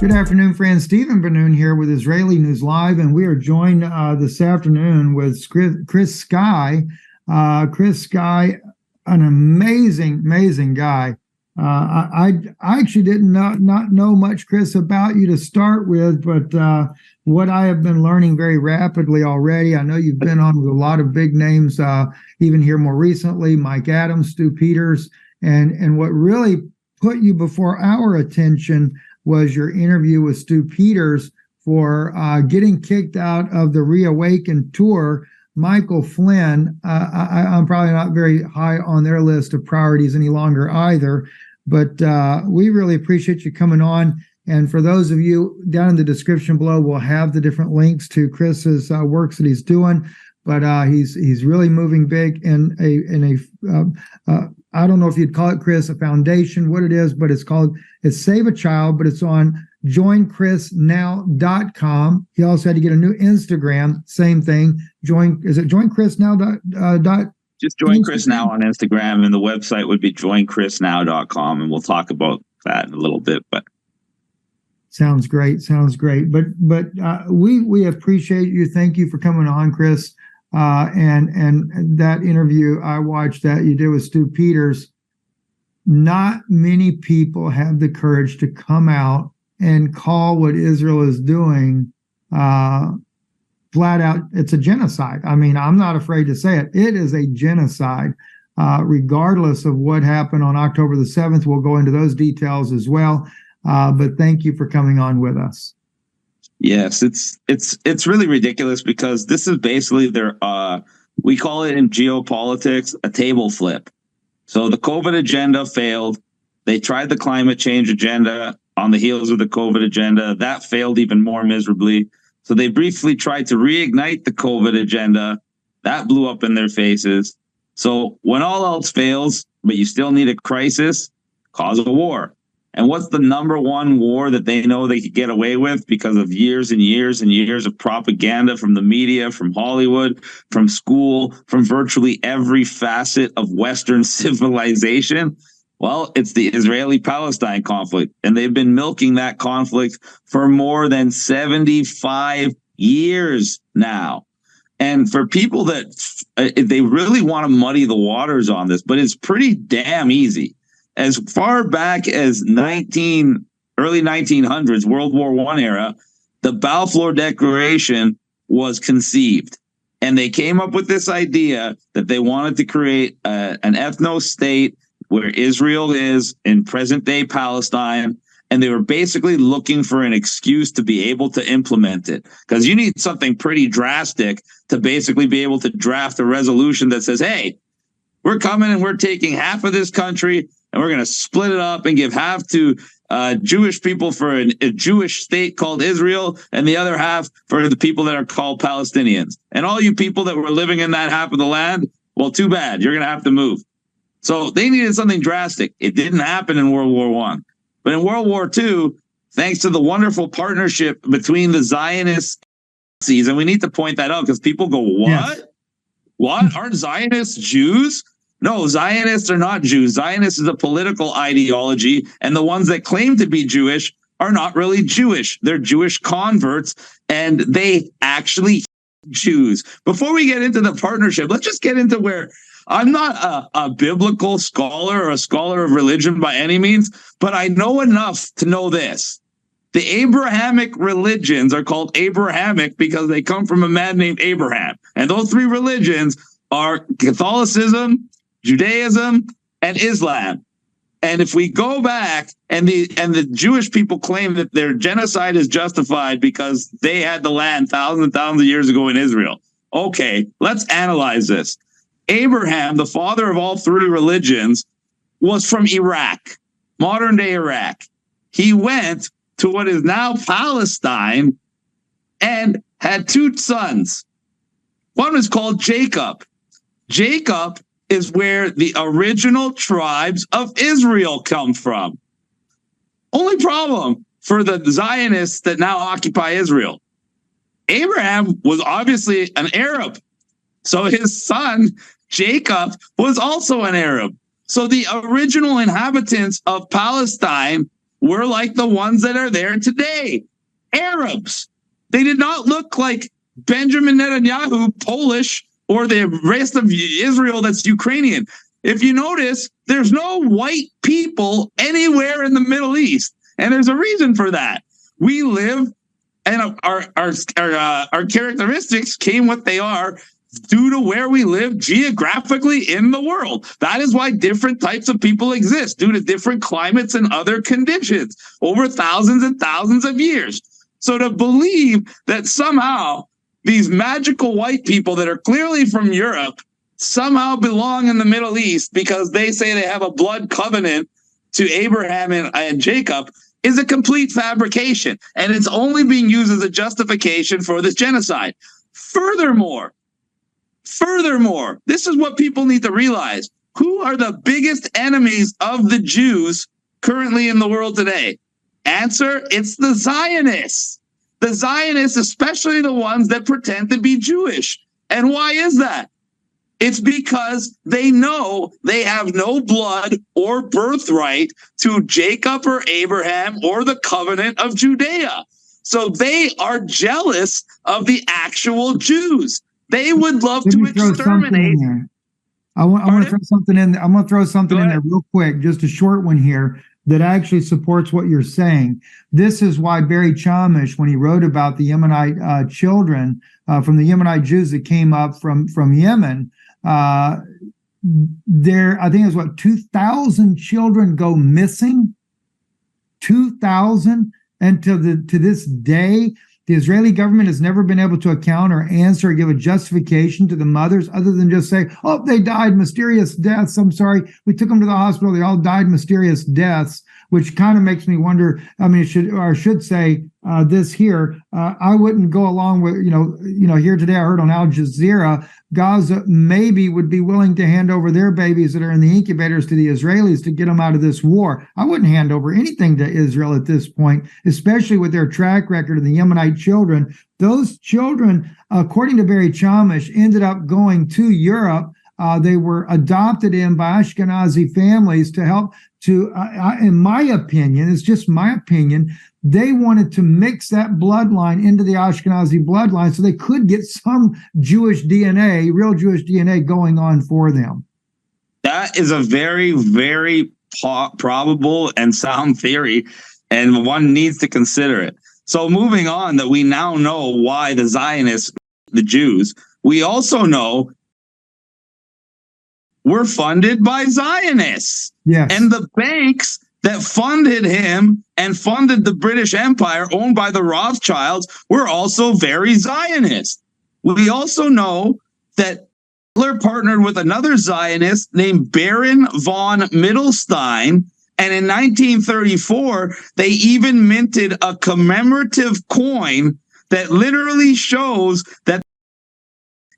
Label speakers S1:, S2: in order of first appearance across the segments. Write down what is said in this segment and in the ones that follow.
S1: Good afternoon, friends. Stephen Benun here with Israeli News Live, and we are joined this afternoon with Chris Sky. Chris Sky, an amazing guy. I actually didn't not know much, Chris, about you to start with, but what I have been learning very rapidly already. I know you've been on with a lot of big names, even here more recently, Mike Adams, Stu Peters, and what really put you before our attention was your interview with Stu Peters for getting kicked out of the Reawaken tour. Michael Flynn, I'm probably not very high on their list of priorities any longer either, but we really appreciate you coming on. And for those of you down in the description below, we'll have the different links to Chris's works that he's doing. But he's really moving big in a I don't know if you'd call it, Chris, a foundation, what it is, but it's Save a Child, but it's on joinchrisnow.com. He also had to get a new Instagram, same thing. Is it joinchrisnow.com?
S2: Just Join Chris Now on Instagram, and the website would be joinchrisnow.com, and we'll talk about that in a little bit. But
S1: sounds great. But we appreciate you. Thank you for coming on, Chris. And that interview I watched that you did with Stu Peters, not many people have the courage to come out and call what Israel is doing flat out. It's a genocide. I mean, I'm not afraid to say it. It is a genocide, regardless of what happened on October the 7th. We'll go into those details as well. But thank you for coming on with us.
S2: yes, it's really ridiculous because this is basically their we call it in geopolitics a table flip. So the COVID agenda failed. They tried the climate change agenda on the heels of the COVID agenda. That failed even more miserably. So they briefly tried to reignite the COVID agenda. That blew up in their faces. So when all else fails, but you still need a crisis, cause a war. And what's the number one war that they know they could get away with because of years and years and years of propaganda from the media, from Hollywood, from school, from virtually every facet of Western civilization? Well, it's the Israeli-Palestine conflict. And they've been milking that conflict for more than 75 years now. And for people that they really want to muddy the waters on this, but it's pretty damn easy. As far back as early 1900s, World War I era, the Balfour Declaration was conceived. And they came up with this idea that they wanted to create an ethno-state where Israel is in present-day Palestine. And they were basically looking for an excuse to be able to implement it. Because you need something pretty drastic to basically be able to draft a resolution that says, hey, we're coming and we're taking half of this country and we're going to split it up and give half to Jewish people for a Jewish state called Israel and the other half for the people that are called Palestinians. And all you people that were living in that half of the land, well, too bad. You're going to have to move. So they needed something drastic. It didn't happen in World War I. But in World War II, thanks to the wonderful partnership between the Zionists, and we need to point that out because people go, what? Yes. What? Aren't Zionists Jews? No, Zionists are not Jews. Zionist is a political ideology, and the ones that claim to be Jewish are not really Jewish. They're Jewish converts, and they actually Jews. Before we get into the partnership, let's just get into where I'm not a biblical scholar or a scholar of religion by any means, but I know enough to know this. The Abrahamic religions are called Abrahamic because they come from a man named Abraham. And those three religions are Catholicism, Judaism, and Islam. And if we go back and the Jewish people claim that their genocide is justified because they had the land thousands and thousands of years ago in Israel. Okay, let's analyze this. Abraham, the father of all three religions, was from Iraq, modern day Iraq. He went to what is now Palestine and had two sons. One is called Jacob. Jacob is where the original tribes of Israel come from. Only problem for the Zionists that now occupy Israel. Abraham was obviously an Arab. So his son, Jacob, was also an Arab. So the original inhabitants of Palestine were like the ones that are there today. Arabs. They did not look like Benjamin Netanyahu, Polish, or the rest of Israel that's Ukrainian. If you notice, there's no white people anywhere in the Middle East. And there's a reason for that. We live, and our characteristics came what they are due to where we live geographically in the world. That is why different types of people exist, due to different climates and other conditions over thousands and thousands of years. So to believe that somehow these magical white people that are clearly from Europe somehow belong in the Middle East because they say they have a blood covenant to Abraham and Jacob is a complete fabrication. And it's only being used as a justification for this genocide. Furthermore, this is what people need to realize. Who are the biggest enemies of the Jews currently in the world today? Answer, it's the Zionists. The Zionists, especially the ones that pretend to be Jewish. And why is that? It's because they know they have no blood or birthright to Jacob or Abraham or the covenant of Judea. So they are jealous of the actual Jews. They would love to exterminate.
S1: I want to throw something in. I'm going to throw something in there real quick, just a short one here that actually supports what you're saying. This is why Barry Chamish, when he wrote about the Yemenite children from the Yemenite Jews that came up from Yemen, there, I think it was 2,000 children go missing. 2,000, and to this day, the Israeli government has never been able to account or answer or give a justification to the mothers other than just say, oh, they died mysterious deaths. I'm sorry. We took them to the hospital. They all died mysterious deaths, which kind of makes me wonder. I mean, I should say this here. I wouldn't go along with, here today I heard on Al Jazeera, Gaza maybe would be willing to hand over their babies that are in the incubators to the Israelis to get them out of this war. I wouldn't hand over anything to Israel at this point, especially with their track record of the Yemenite children. Those children, according to Barry Chamish, ended up going to Europe. They were adopted in by Ashkenazi families to help to, in my opinion, it's just my opinion, they wanted to mix that bloodline into the Ashkenazi bloodline so they could get some Jewish DNA, real Jewish DNA going on for them.
S2: That is a very, very probable and sound theory, and one needs to consider it. So moving on, that we now know why the Zionists, the Jews, we also know were funded by Zionists.
S1: Yes.
S2: And the banks that funded him and funded the British Empire, owned by the Rothschilds, were also very Zionist. We also know that Hitler partnered with another Zionist named Baron von Mittelstein, and in 1934, they even minted a commemorative coin that literally shows that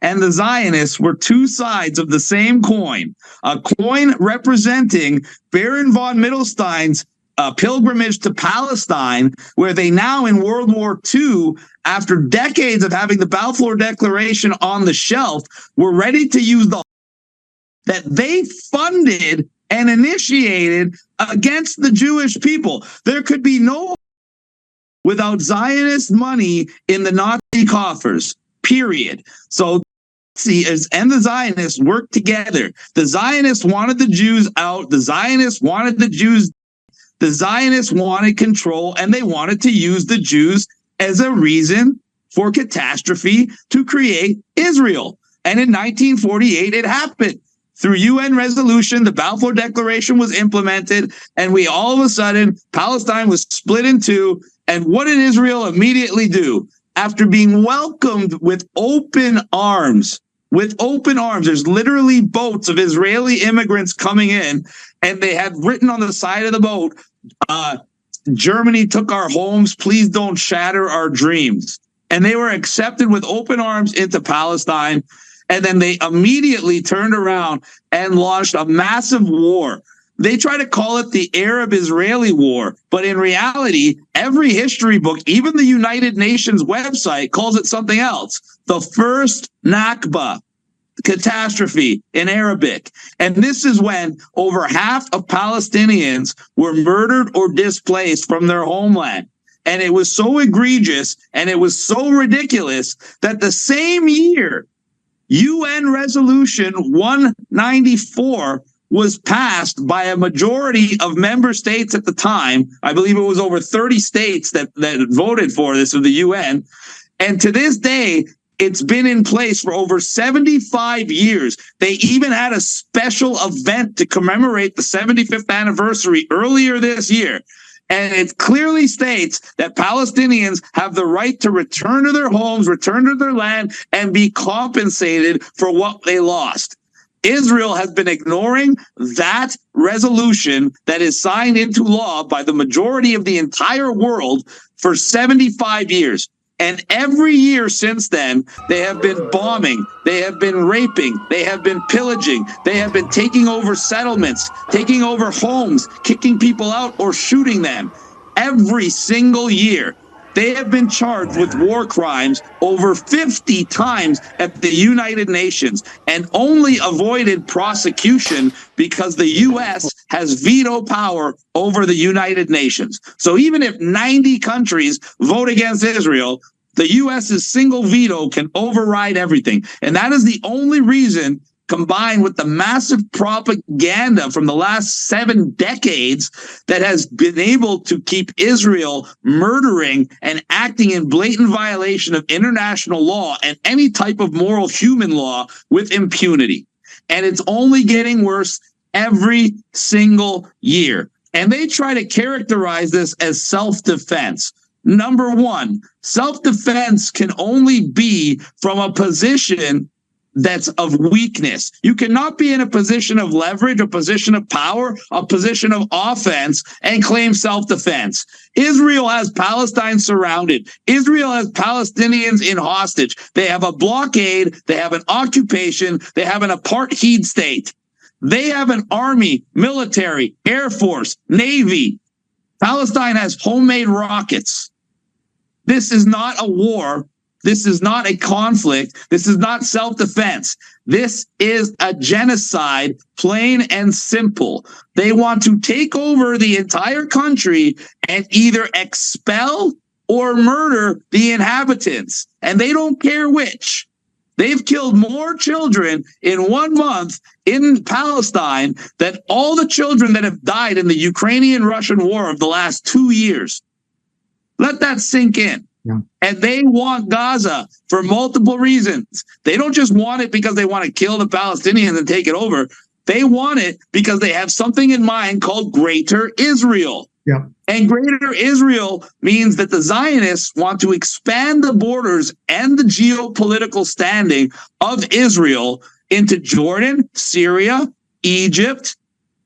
S2: and the Zionists were two sides of the same coin, a coin representing Baron von Mittelstein's pilgrimage to Palestine, where they now in World War II, after decades of having the Balfour Declaration on the shelf, were ready to use the that they funded and initiated against the Jewish people. There could be no without Zionist money in the Nazi coffers, period. So and the Zionists worked together. The Zionists wanted the Jews out. The Zionists wanted the Jews. The Zionists wanted control, and they wanted to use the Jews as a reason for catastrophe to create Israel. And in 1948, it happened. Through UN resolution, the Balfour Declaration was implemented, and we all of a sudden, Palestine was split in two. And what did Israel immediately do? After being welcomed with open arms, there's literally boats of Israeli immigrants coming in, and they had written on the side of the boat, Germany took our homes, please don't shatter our dreams. And they were accepted with open arms into Palestine. And then they immediately turned around and launched a massive war. They try to call it the Arab-Israeli War, but in reality, every history book, even the United Nations website, calls it something else. The first Nakba. catastrophe in Arabic. And this is when over half of Palestinians were murdered or displaced from their homeland. And it was so egregious and it was so ridiculous that the same year, UN Resolution 194 was passed by a majority of member states at the time. I believe it was over 30 states that voted for this of the UN. And to this day, it's been in place for over 75 years. They even had a special event to commemorate the 75th anniversary earlier this year. And it clearly states that Palestinians have the right to return to their homes, return to their land, and be compensated for what they lost. Israel has been ignoring that resolution that is signed into law by the majority of the entire world for 75 years. And every year since then, they have been bombing, they have been raping, they have been pillaging, they have been taking over settlements, taking over homes, kicking people out or shooting them. Every single year, they have been charged with war crimes over 50 times at the United Nations and only avoided prosecution because the U.S. has veto power over the United Nations. So even if 90 countries vote against Israel, the U.S.'s single veto can override everything. And that is the only reason, combined with the massive propaganda from the last 7 decades, that has been able to keep Israel murdering and acting in blatant violation of international law and any type of moral human law with impunity. And it's only getting worse every single year. And they try to characterize this as self-defense. Number one, self-defense can only be from a position that's of weakness. You cannot be in a position of leverage, a position of power, a position of offense, and claim self-defense. Israel has Palestine surrounded. Israel has Palestinians in hostage. They have a blockade. They have an occupation. They have an apartheid state. They have an army, military, air force, navy. Palestine has homemade rockets. This is not a war. This is not a conflict. This is not self-defense. This is a genocide, plain and simple. They want to take over the entire country and either expel or murder the inhabitants. And they don't care which. They've killed more children in 1 month in Palestine than all the children that have died in the Ukrainian-Russian war of the last 2 years. Let that sink in. Yeah. And they want Gaza for multiple reasons. They don't just want it because they want to kill the Palestinians and take it over. They want it because they have something in mind called Greater Israel. Yeah. And Greater Israel means that the Zionists want to expand the borders and the geopolitical standing of Israel into Jordan, Syria, Egypt,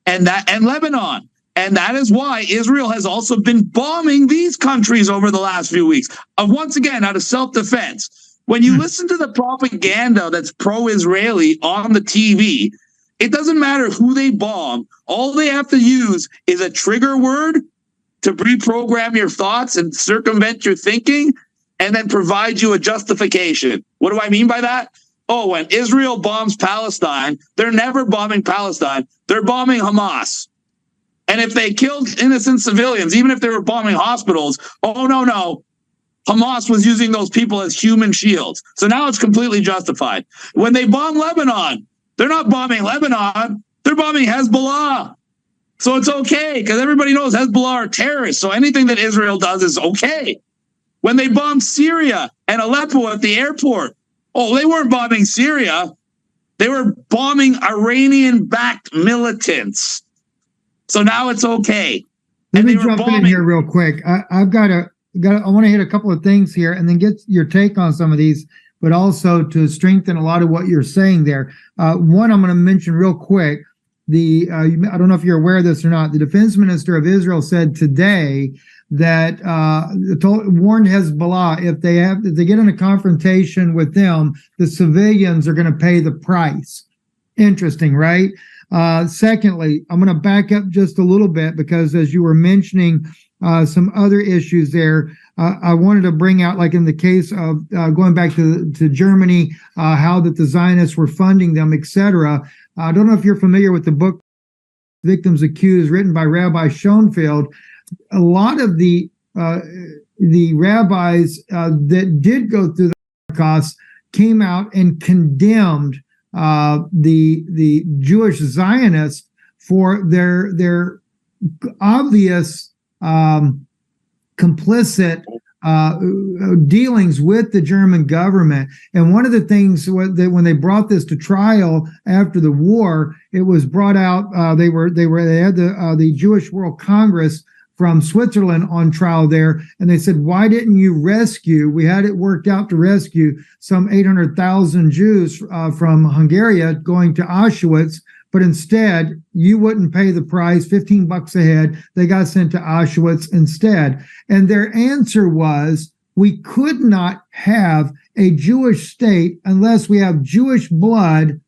S2: and Lebanon. And that is why Israel has also been bombing these countries over the last few weeks, once again, out of self-defense. When you listen to the propaganda that's pro-Israeli on the TV, it doesn't matter who they bomb. All they have to use is a trigger word to reprogram your thoughts and circumvent your thinking, and then provide you a justification. What do I mean by that? Oh, when Israel bombs Palestine, they're never bombing Palestine. They're bombing Hamas. And if they killed innocent civilians, even if they were bombing hospitals, oh, no, Hamas was using those people as human shields. So now it's completely justified. When they bomb Lebanon, they're not bombing Lebanon. They're bombing Hezbollah. So it's okay because everybody knows Hezbollah are terrorists. So anything that Israel does is okay. When they bombed Syria and Aleppo at the airport, oh, they weren't bombing Syria. They were bombing Iranian-backed militants. So now it's okay.
S1: Let me jump in here real quick. I want to hit a couple of things here and then get your take on some of these, but also to strengthen a lot of what you're saying there. One, I'm going to mention real quick. I don't know if you're aware of this or not. The defense minister of Israel said today that warned Hezbollah if they get in a confrontation with them, the civilians are going to pay the price. Interesting, right? Secondly, I'm going to back up just a little bit because as you were mentioning some other issues there. I wanted to bring out, like in the case of going back to Germany, how that the Zionists were funding them, etc. I don't know if you're familiar with the book Victims Accused, written by Rabbi Schoenfeld. A lot of the rabbis that did go through the Holocaust came out and condemned the Jewish Zionists for their obvious complicit dealings with the German government. And one of the things that when they brought this to trial after the war, it was brought out. They had the Jewish World Congress from Switzerland on trial there, and they said, why didn't you rescue? We had it worked out to rescue some 800,000 Jews from Hungary going to Auschwitz, but instead you wouldn't pay the price, $15 a head. They got sent to Auschwitz instead. And their answer was, we could not have a Jewish state unless we have Jewish blood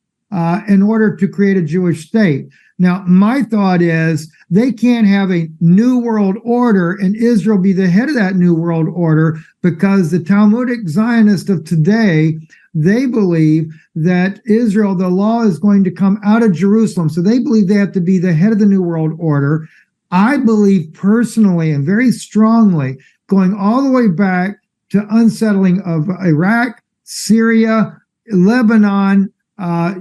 S1: in order to create a Jewish state. Now, my thought is they can't have a new world order and Israel be the head of that new world order, because the Talmudic Zionists of today, they believe that Israel, the law is going to come out of Jerusalem. So they believe they have to be the head of the new world order. I believe personally and very strongly, going all the way back to unsettling of Iraq, Syria, Lebanon,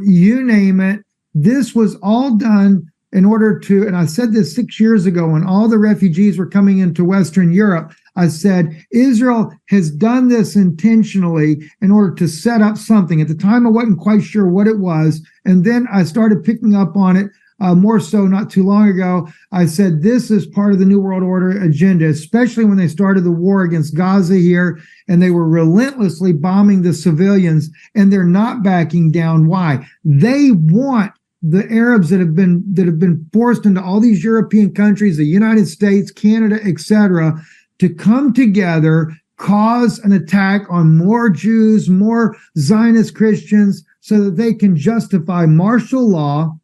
S1: you name it, this was all done in order to, and I said this 6 years ago when all the refugees were coming into Western Europe, I said, Israel has done this intentionally in order to set up something. At the time, I wasn't quite sure what it was. And then I started picking up on it more so not too long ago. I said, this is part of the New World Order agenda, especially when they started the war against Gaza here, and they were relentlessly bombing the civilians, and they're not backing down. Why? They want the Arabs that have been forced into all these European countries, the United States, Canada, etc., to come together, cause an attack on more Jews, more Zionist Christians, so that they can justify martial law,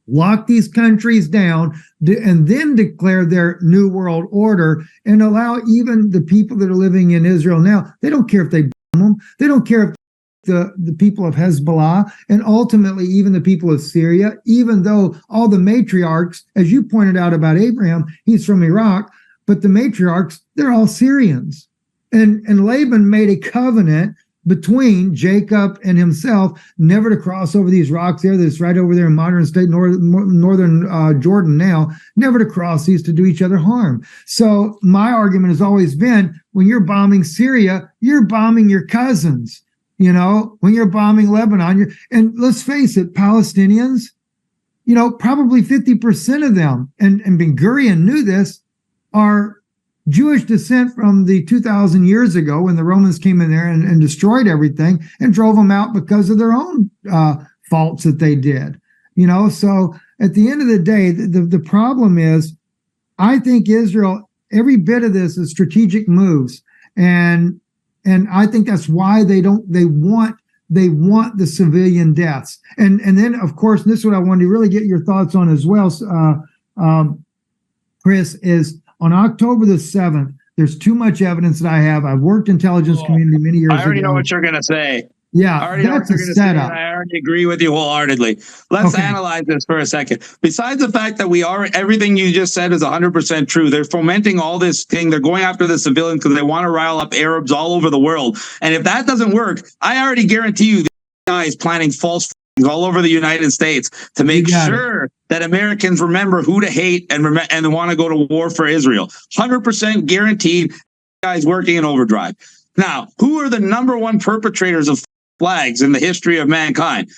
S1: lock these countries down, and then declare their new world order, and allow even the people that are living in Israel now, they don't care if they bomb them, they don't care if the people of Hezbollah, and ultimately even the people of Syria, even though all the matriarchs, as you pointed out about Abraham, he's from Iraq, but the matriarchs, they're all Syrians. And Laban made a covenant between Jacob and himself never to cross over these rocks there, that's right over there in modern state northern Jordan now, never to cross these to do each other harm. So my argument has always been, when you're bombing Syria, you're bombing your cousins. You know, when you're bombing Lebanon, and let's face it, Palestinians, you know, probably 50% of them, and Ben Gurion knew this, are Jewish descent from the 2,000 years ago when the Romans came in there and destroyed everything and drove them out because of their own faults that they did. You know, so at the end of the day, the problem is, I think Israel, every bit of this is strategic moves, and I think that's why they want the civilian deaths. And then, of course, and this is what I wanted to really get your thoughts on as well, Chris, is on October the 7th, there's too much evidence that I have. I've worked intelligence community many years ago.
S2: I already know what you're going to say.
S1: Yeah,
S2: I already know what you're going to say. I already agree with you wholeheartedly. Let's analyze this for a second. Besides the fact that everything you just said is 100% true. They're fomenting all this thing. They're going after the civilians because they want to rile up Arabs all over the world. And if that doesn't work, I already guarantee you, the guy is planning false all over the United States to make sure that Americans remember who to hate and want to go to war for Israel. 100% guaranteed. Guys working in overdrive. Now, who are the number one perpetrators of flags in the history of mankind?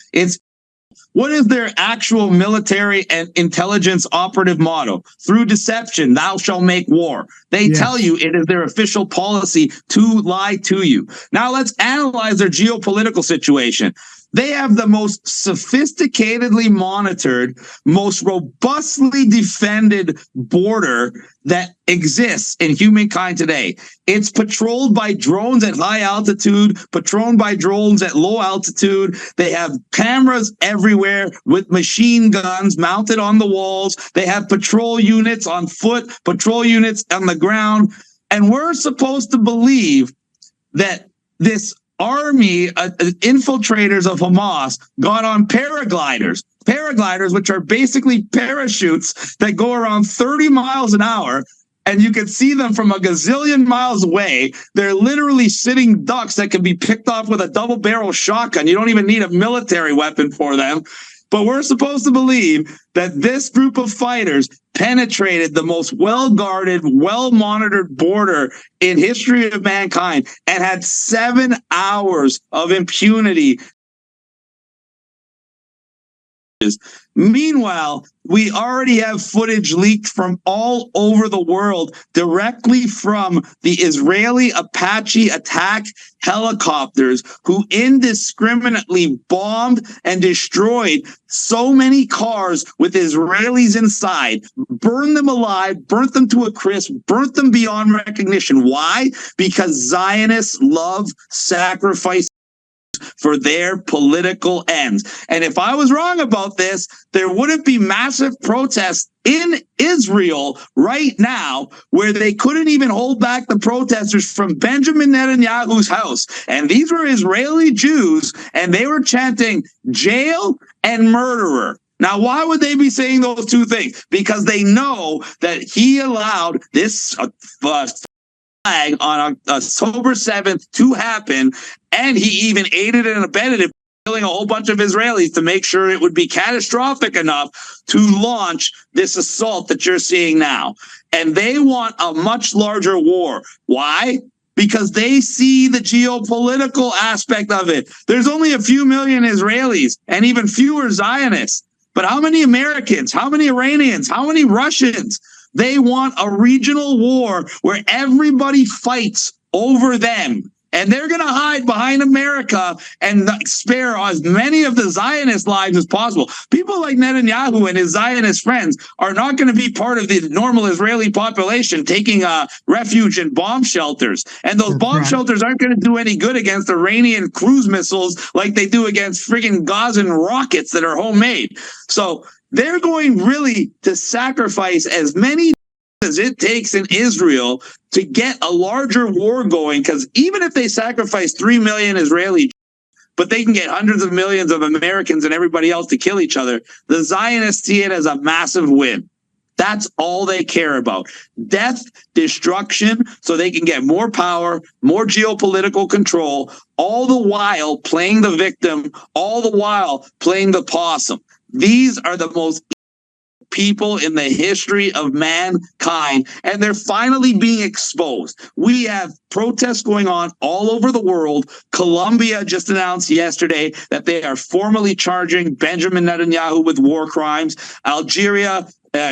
S2: What is their actual military and intelligence operative motto? Through deception, thou shalt make war. They tell you it is their official policy to lie to you. Now let's analyze their geopolitical situation. They have the most sophisticatedly monitored, most robustly defended border that exists in humankind today. It's patrolled by drones at high altitude, patrolled by drones at low altitude. They have cameras everywhere with machine guns mounted on the walls. They have patrol units on foot, patrol units on the ground. And we're supposed to believe that this army, infiltrators of Hamas, got on paragliders, which are basically parachutes that go around 30 miles an hour, and you can see them from a gazillion miles away. They're literally sitting ducks that can be picked off with a double-barrel shotgun. You don't even need a military weapon for them. But we're supposed to believe that this group of fighters penetrated the most well-guarded, well-monitored border in history of mankind and had 7 hours of impunity. Meanwhile, we already have footage leaked from all over the world directly from the Israeli Apache attack helicopters who indiscriminately bombed and destroyed so many cars with Israelis inside, burned them alive, burnt them to a crisp, burnt them beyond recognition. Why? Because Zionists love sacrifice for their political ends. And if I was wrong about this, there wouldn't be massive protests in Israel right now where they couldn't even hold back the protesters from Benjamin Netanyahu's house. And these were Israeli Jews, and they were chanting jail and murderer. Now, why would they be saying those two things? Because they know that he allowed this flag on October 7th to happen, and he even aided and abetted it, killing a whole bunch of Israelis to make sure it would be catastrophic enough to launch this assault that you're seeing now. And they want a much larger war. Why? Because they see the geopolitical aspect of it. There's only a few million Israelis and even fewer Zionists. But how many Americans, how many Iranians, how many Russians? They want a regional war where everybody fights over them. And they're going to hide behind America and spare as many of the Zionist lives as possible. People like Netanyahu and his Zionist friends are not going to be part of the normal Israeli population taking refuge in bomb shelters. And those bomb shelters aren't going to do any good against Iranian cruise missiles like they do against friggin' Gazan rockets that are homemade. So they're going really to sacrifice as many as it takes in Israel to get a larger war going, because even if they sacrifice 3 million Israelis, but they can get hundreds of millions of Americans and everybody else to kill each other, the Zionists see it as a massive win. That's all they care about. Death, destruction, so they can get more power, more geopolitical control, all the while playing the victim, all the while playing the possum. These are the most people in the history of mankind, and they're finally being exposed. We have protests going on all over the world. Colombia just announced yesterday that they are formally charging Benjamin Netanyahu with war crimes. Algeria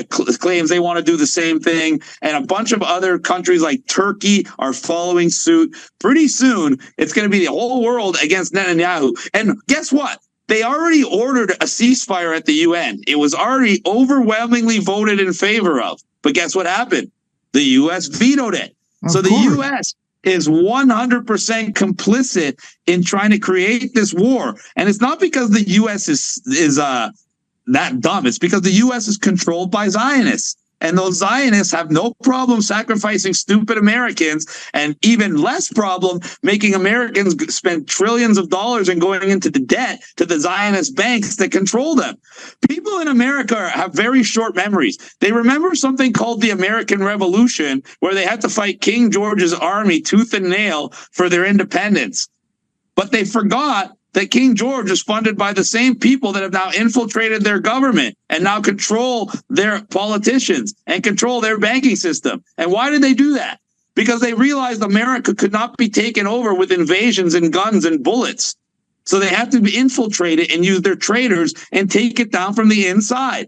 S2: claims they want to do the same thing, and a bunch of other countries like Turkey are following suit. Pretty soon, it's going to be the whole world against Netanyahu. And guess what? They already ordered a ceasefire at the UN. It was already overwhelmingly voted in favor of. But guess what happened? The U.S. vetoed it. So the U.S. is 100% complicit in trying to create this war. And it's not because the U.S. is that dumb. It's because the U.S. is controlled by Zionists. And those Zionists have no problem sacrificing stupid Americans, and even less problem making Americans spend trillions of dollars and going into the debt to the Zionist banks that control them. People in America have very short memories. They remember something called the American Revolution, where they had to fight King George's army tooth and nail for their independence. But they forgot that King George is funded by the same people that have now infiltrated their government and now control their politicians and control their banking system. And why did they do that? Because they realized America could not be taken over with invasions and guns and bullets. So they have to be infiltrated and use their traitors and take it down from the inside.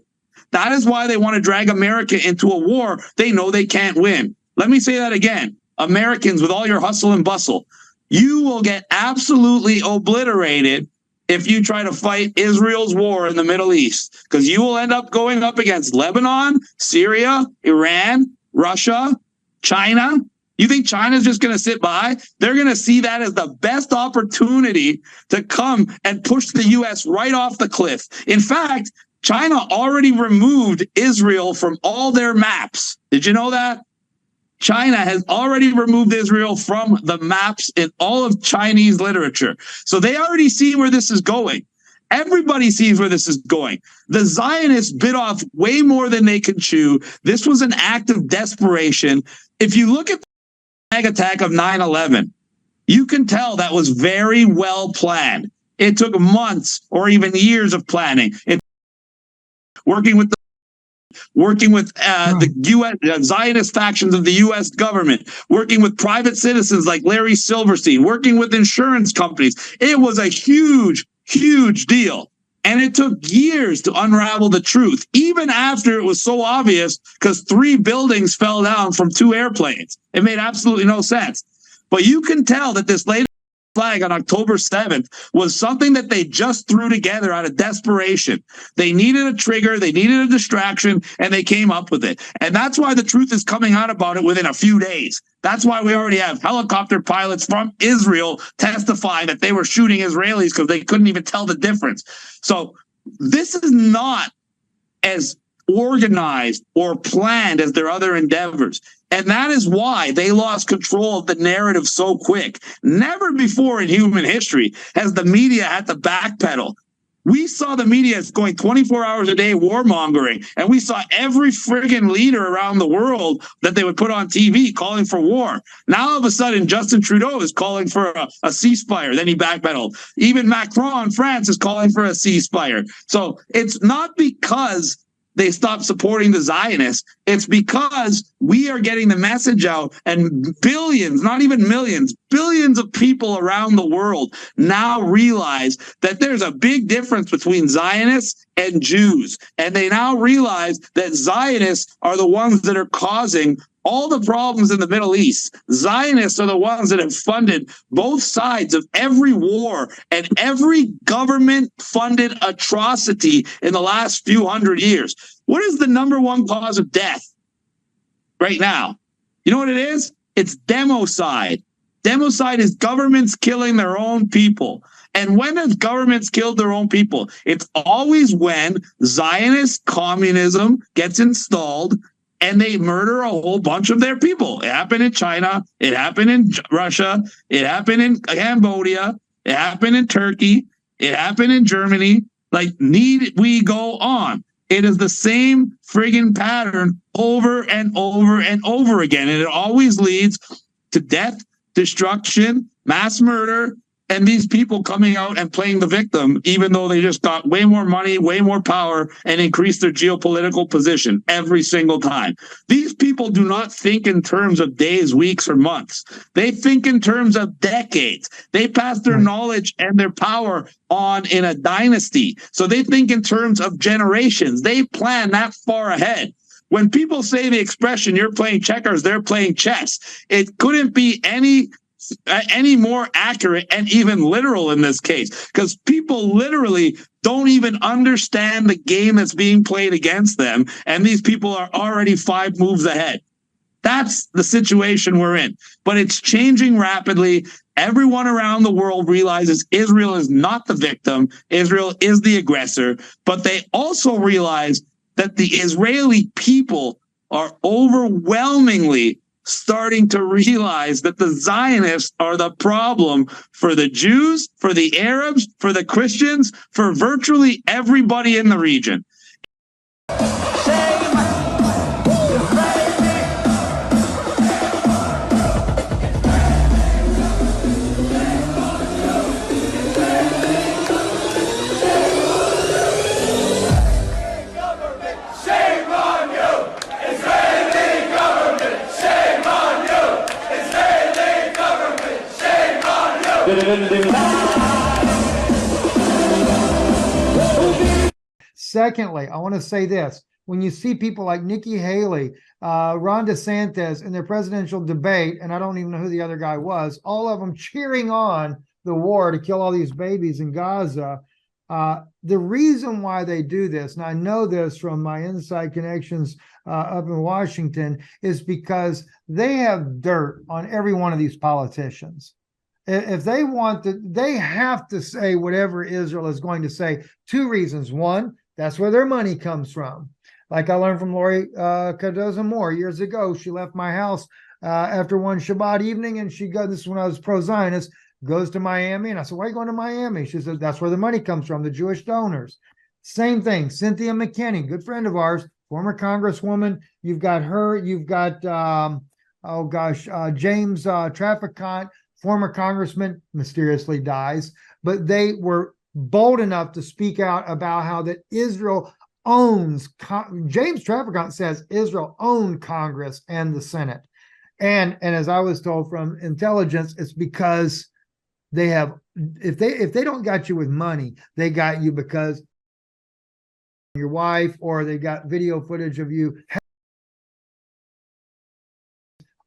S2: That is why they want to drag America into a war they know they can't win. Let me say that again. Americans, with all your hustle and bustle, you will get absolutely obliterated if you try to fight Israel's war in the Middle East, because you will end up going up against Lebanon, Syria, Iran, Russia, China. You think China's just going to sit by? They're going to see that as the best opportunity to come and push the U.S. right off the cliff. In fact, China already removed Israel from all their maps. Did you know that? China has already removed Israel from the maps in all of Chinese literature. So they already see where this is going. Everybody sees where this is going. The Zionists bit off way more than they could chew. This was an act of desperation. If you look at the attack of 9/11, you can tell that was very well planned. It took months or even years of planning. Working with the U.S. Zionist factions of the U.S. government, working with private citizens like Larry Silverstein, working with insurance companies. It was a huge, huge deal. And it took years to unravel the truth, even after it was so obvious, because 3 buildings fell down from 2 airplanes. It made absolutely no sense. But you can tell that this latest flag on October 7th was something that they just threw together out of desperation. They needed a trigger, they needed a distraction, and they came up with it. And that's why the truth is coming out about it within a few days. That's why we already have helicopter pilots from Israel testifying that they were shooting Israelis because they couldn't even tell the difference. So this is not as organized or planned as their other endeavors. And that is why they lost control of the narrative so quick. Never before in human history has the media had to backpedal. We saw the media going 24 hours a day warmongering, and we saw every friggin' leader around the world that they would put on TV calling for war. Now all of a sudden, Justin Trudeau is calling for a ceasefire. Then he backpedaled. Even Macron in France is calling for a ceasefire. So it's not because they stopped supporting the Zionists. It's because we are getting the message out, and billions, not even millions, billions of people around the world now realize that there's a big difference between Zionists and Jews. And they now realize that Zionists are the ones that are causing all the problems in the Middle East. Zionists are the ones that have funded both sides of every war and every government-funded atrocity in the last few hundred years. What is the number one cause of death right now? You know what it is? It's democide. Democide is governments killing their own people. And when have governments killed their own people? It's always when Zionist communism gets installed and they murder a whole bunch of their people. It happened in China. It happened in Russia. It happened in Cambodia. It happened in Turkey. It happened in Germany. Like, need we go on? It is the same friggin' pattern over and over and over again. And it always leads to death, destruction, mass murder, and these people coming out and playing the victim, even though they just got way more money, way more power, and increased their geopolitical position every single time. These people do not think in terms of days, weeks, or months. They think in terms of decades. They pass their knowledge and their power on in a dynasty. So they think in terms of generations. They plan that far ahead. When people say the expression, you're playing checkers, they're playing chess, it couldn't be any more accurate and even literal in this case, because people literally don't even understand the game that's being played against them, and these people are already 5 moves ahead. That's the situation we're in, but it's changing rapidly. Everyone around the world realizes Israel is not the victim. Israel is the aggressor, but they also realize that the Israeli people are overwhelmingly starting to realize that the Zionists are the problem for the Jews, for the Arabs, for the Christians, for virtually everybody in the region.
S1: Secondly, I want to say this. When you see people like Nikki Haley, Ron DeSantis in their presidential debate, and I don't even know who the other guy was, all of them cheering on the war to kill all these babies in Gaza. The reason why they do this, and I know this from my inside connections up in Washington, is because they have dirt on every one of these politicians. If they want to, they have to say whatever Israel is going to say. Two reasons. One, that's where their money comes from. Like I learned from Lori Cardozo-Moore years ago. She left my house after one Shabbat evening, and she goes, this is when I was pro-Zionist, goes to Miami. And I said, why are you going to Miami? She said, that's where the money comes from, the Jewish donors. Same thing. Cynthia McKinney, good friend of ours, former Congresswoman. You've got her. You've got, James Traficant, former congressman, mysteriously dies. But they were bold enough to speak out about how that Israel owns, James Traficant says Israel owned Congress and the Senate. And as I was told from intelligence, it's because they have, if they don't got you with money, they got you because your wife, or they got video footage of you.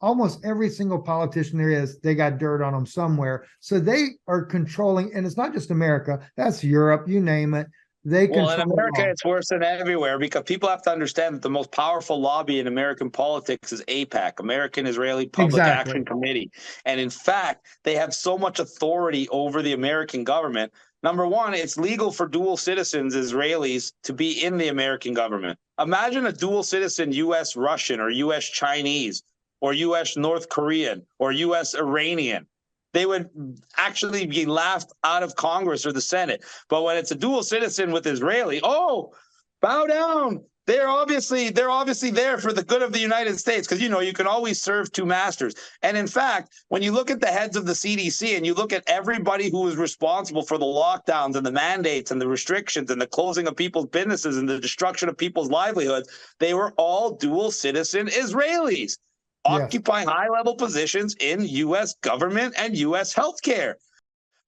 S1: Almost every single politician there is, they got dirt on them somewhere. So they are controlling, and it's not just America, that's Europe, you name it.
S3: Well, in America, it's worse than everywhere, because people have to understand that the most powerful lobby in American politics is AIPAC, American Israeli Public Action Committee. And in fact, they have so much authority over the American government. Number one, it's legal for dual citizens, Israelis, to be in the American government. Imagine a dual citizen U.S. Russian or U.S. Chinese or U.S. North Korean or U.S. Iranian. They would actually be laughed out of Congress or the Senate. But when it's a dual citizen with Israeli, oh, bow down. They're obviously there for the good of the United States, because, you know, you can always serve two masters. And in fact, when you look at the heads of the CDC and you look at everybody who was responsible for the lockdowns and the mandates and the restrictions and the closing of people's businesses and the destruction of people's livelihoods, they were all dual citizen Israelis. Occupying high-level positions in U.S. government and U.S. healthcare.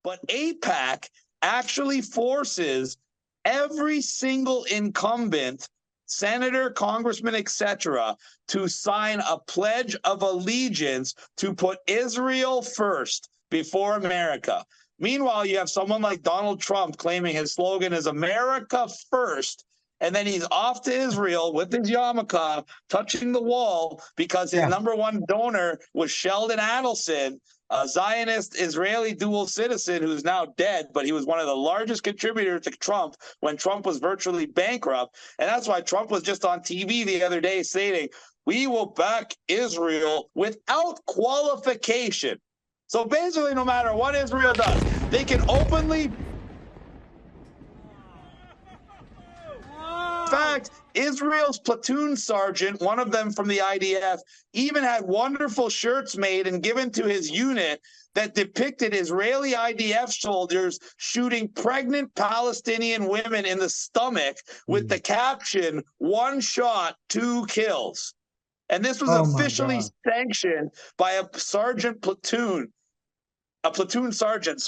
S3: But AIPAC actually forces every single incumbent, senator, congressman, etc., to sign a pledge of allegiance to put Israel first before America. Meanwhile, you have someone like Donald Trump claiming his slogan is America first, and then he's off to Israel with his yarmulke, touching the wall, because his number one donor was Sheldon Adelson, a Zionist Israeli dual citizen who's now dead, but he was one of the largest contributors to Trump when Trump was virtually bankrupt. And that's why Trump was just on TV the other day stating, we will back Israel without qualification. So basically, no matter what Israel does, they can openly. In fact, Israel's platoon sergeant, one of them from the IDF, even had wonderful shirts made and given to his unit that depicted Israeli IDF soldiers shooting pregnant Palestinian women in the stomach with the caption, "One shot, two kills." And this was officially sanctioned by a platoon sergeant,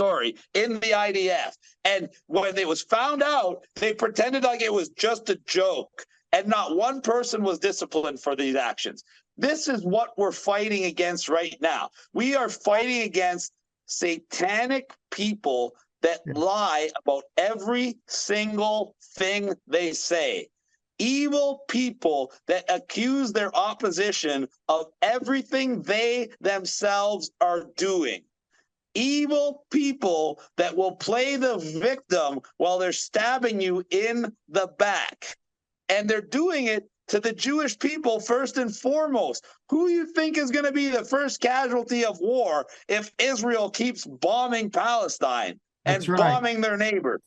S3: in the IDF. And when it was found out, they pretended like it was just a joke. And not one person was disciplined for these actions. This is what we're fighting against right now. We are fighting against satanic people that lie about every single thing they say. Evil people that accuse their opposition of everything they themselves are doing. Evil people that will play the victim while they're stabbing you in the back. And they're doing it to the Jewish people first and foremost. Who you think is going to be the first casualty of war if Israel keeps bombing Palestine and bombing their neighbors?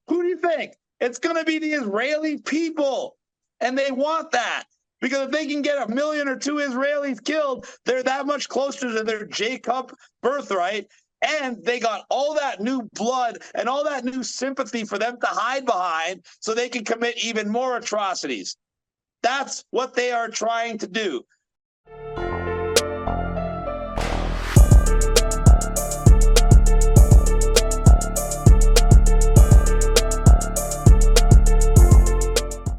S3: Who do you think? It's going to be the Israeli people. And they want that. Because if they can get 1 million or 2 Israelis killed, they're that much closer to their Jacob birthright. And they got all that new blood and all that new sympathy for them to hide behind so they can commit even more atrocities. That's what they are trying to do.